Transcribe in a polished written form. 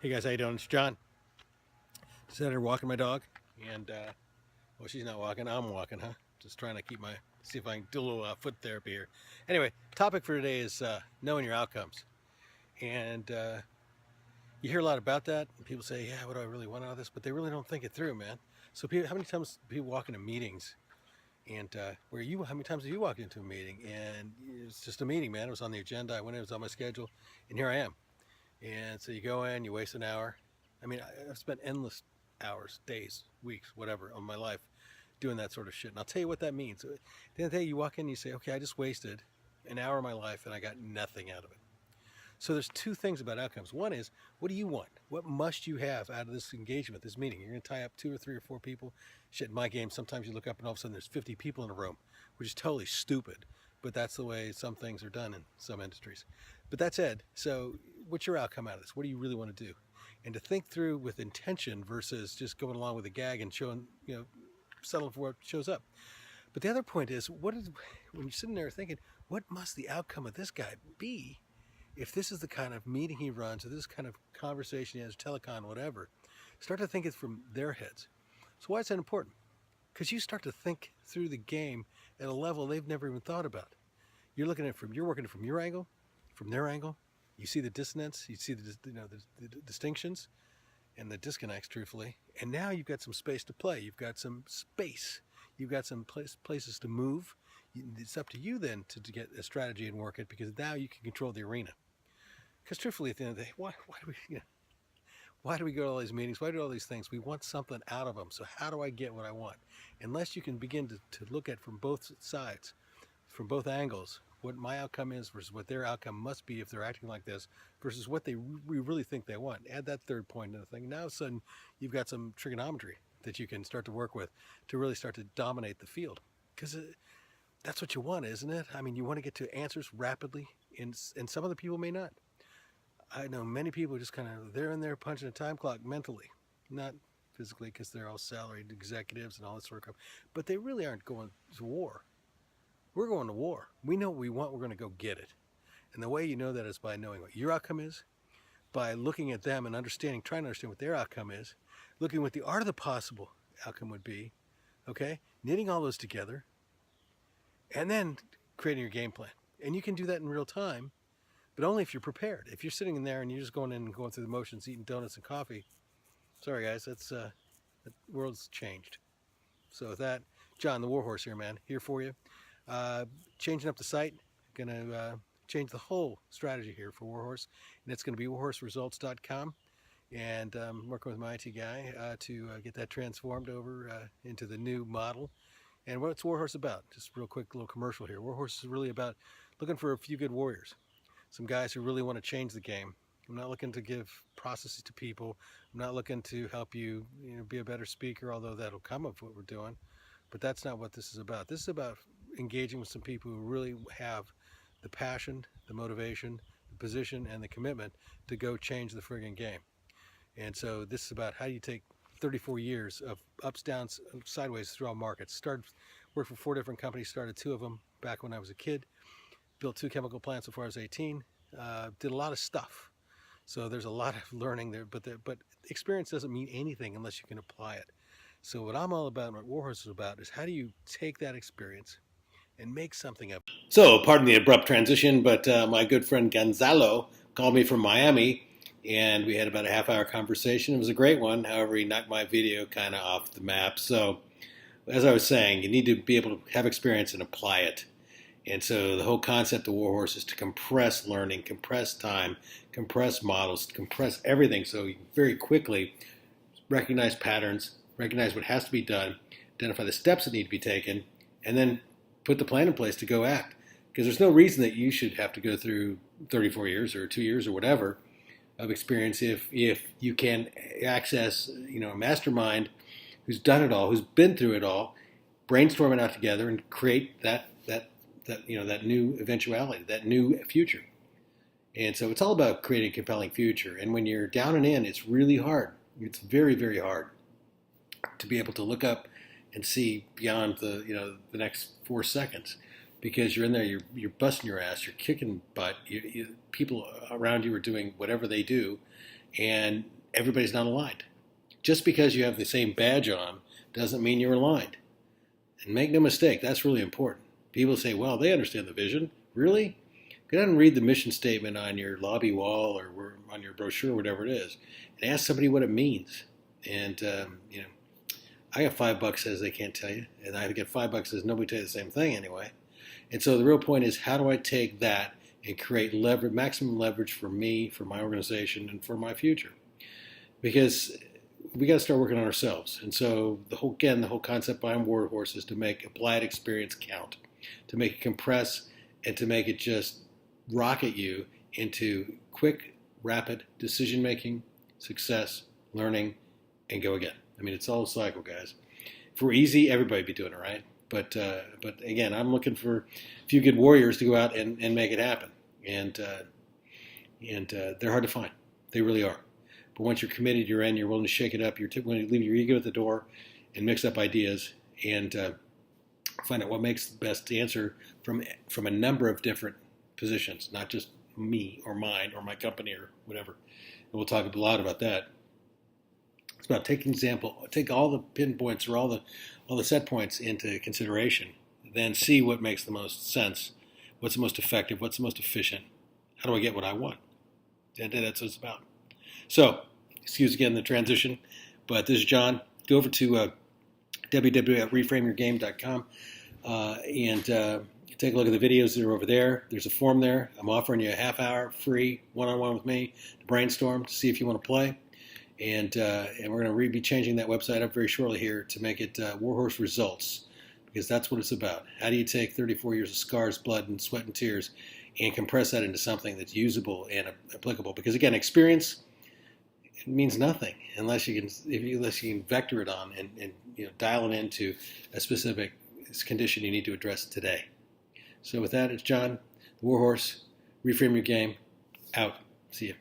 Hey guys, how you doing? It's John. Sitting here walking my dog, and well, she's not walking. I'm walking, huh? Just trying to see if I can do a little foot therapy here. Anyway, topic for today is knowing your outcomes, and you hear a lot about that. And people say, "Yeah, what do I really want out of this?" But they really don't think it through, man. So, how many times do people walk into meetings, and how many times have you walked into a meeting and it's just a meeting, man? It was on the agenda. I went in, it was on my schedule, and here I am. And so you go in, you waste an hour. I mean, I've spent endless hours, days, weeks, whatever, of my life doing that sort of shit. And I'll tell you what that means. At the end of the day, you walk in and you say, okay, I just wasted an hour of my life and I got nothing out of it. So there's two things about outcomes. One is, what do you want? What must you have out of this engagement, this meeting? You're going to tie up two or three or four people. Shit, in my game, sometimes you look up and all of a sudden there's 50 people in a room, which is totally stupid. But that's the way some things are done in some industries. But that's Ed. So what's your outcome out of this? What do you really want to do? And to think through with intention versus just going along with a gag and showing, settling for what shows up. But the other point is, when you're sitting there thinking, what must the outcome of this guy be if this is the kind of meeting he runs, or this kind of conversation he has, telecon, whatever? Start to think it from their heads. So why is that important? Because you start to think through the game at a level they've never even thought about. You're working it from your angle, from their angle. You see the dissonance, you see the distinctions and the disconnects, truthfully. And now you've got some space to play. You've got some space. You've got some places to move. It's up to you then to get a strategy and work it, because now you can control the arena. Because truthfully, at the end of the day, why do we go to all these meetings? Why do all these things? We want something out of them. So how do I get what I want? Unless you can begin to look at from both sides, from both angles, what my outcome is versus what their outcome must be if they're acting like this, versus what we really think they want. Add that third point to the thing. Now all of a sudden you've got some trigonometry that you can start to work with to really start to dominate the field. Because that's what you want, isn't it? I mean, you want to get to answers rapidly, and some other people may not. I know many people just kind of, they're in there punching a time clock mentally, not physically, because they're all salaried executives and all that sort of crap. But they really aren't going to war. We're going to war. We know what we want. We're going to go get it. And the way you know that is by knowing what your outcome is, by looking at them and trying to understand what their outcome is, looking what the art of the possible outcome would be, okay? Knitting all those together, and then creating your game plan. And you can do that in real time, but only if you're prepared. If you're sitting in there and you're just going in and going through the motions, eating donuts and coffee, sorry guys, the world's changed. So with that, John, the Warhorse here, man, here for you. Changing up the site, gonna change the whole strategy here for Warhorse, and it's going to be warhorseresults.com. And working with my IT guy to get that transformed over into the new model. And what's Warhorse about? Just real quick little commercial here. Warhorse is really about looking for a few good warriors, some guys who really want to change the game. I'm not looking to give processes to people. I'm not looking to help you, be a better speaker, although that'll come of what we're doing. But that's not what this is about. This is about engaging with some people who really have the passion, the motivation, the position, and the commitment to go change the friggin' game. And so this is about how you take 34 years of ups, downs, sideways through all markets. Worked for 4 different companies, started 2 of them back when I was a kid, built 2 chemical plants before I was 18, did a lot of stuff. So there's a lot of learning there, but experience doesn't mean anything unless you can apply it. So what I'm all about, and what Warhorse is about, is how do you take that experience and make something of it. So, pardon the abrupt transition, but my good friend Gonzalo called me from Miami, and we had about a half-hour conversation. It was a great one. However, he knocked my video kind of off the map. So, as I was saying, you need to be able to have experience and apply it. And so the whole concept of Warhorse is to compress learning, compress time, compress models, compress everything, so you can very quickly recognize patterns, recognize what has to be done, identify the steps that need to be taken, and then put the plan in place to go act. Because there's no reason that you should have to go through 34 years or 2 years or whatever of experience if you can access a mastermind who's done it all, who's been through it all, brainstorm it out together and create that new eventuality, that new future. And so it's all about creating a compelling future. And when you're down and in, it's really hard. It's very, very hard to be able to look up and see beyond the next 4 seconds. because you're in there, you're busting your ass, you're kicking butt. People around you are doing whatever they do, and everybody's not aligned. Just because you have the same badge on doesn't mean you're aligned. And make no mistake, that's really important. People say, well, they understand the vision. Really? Go down and read the mission statement on your lobby wall or on your brochure, whatever it is, and ask somebody what it means. And, I got $5 says they can't tell you, and I get $5 says nobody tell you the same thing anyway. And so the real point is, how do I take that and create maximum leverage for me, for my organization, and for my future? Because we got to start working on ourselves. And so the whole concept behind Warhorse is to make applied experience count, to make it compress, and to make it just rocket you into quick, rapid decision making, success, learning, and go again. I mean, it's all a cycle, guys. If we're easy, everybody'd be doing it, right? But again, I'm looking for a few good warriors to go out and make it happen. And they're hard to find. They really are. But once you're committed, you're in, you're willing to shake it up, you're willing to leave your ego at the door and mix up ideas and find out what makes the best answer from a number of different positions, not just me or mine or my company or whatever. And we'll talk a lot about that. It's about take all the pinpoints or all the set points into consideration, then see what makes the most sense, what's the most effective, what's the most efficient, how do I get what I want? And that's what it's about. So, excuse again the transition, but this is John. Go over to www.reframeyourgame.com and take a look at the videos that are over there. There's a form there. I'm offering you a half-hour free one-on-one with me to brainstorm to see if you want to play. And we're going to be changing that website up very shortly here to make it Warhorse Results, because that's what it's about. How do you take 34 years of scars, blood, and sweat and tears and compress that into something that's usable and applicable? Because again, experience means nothing unless you can vector it on and dial it into a specific condition you need to address today. So with that, it's John, the Warhorse. Reframe your game. Out. See you.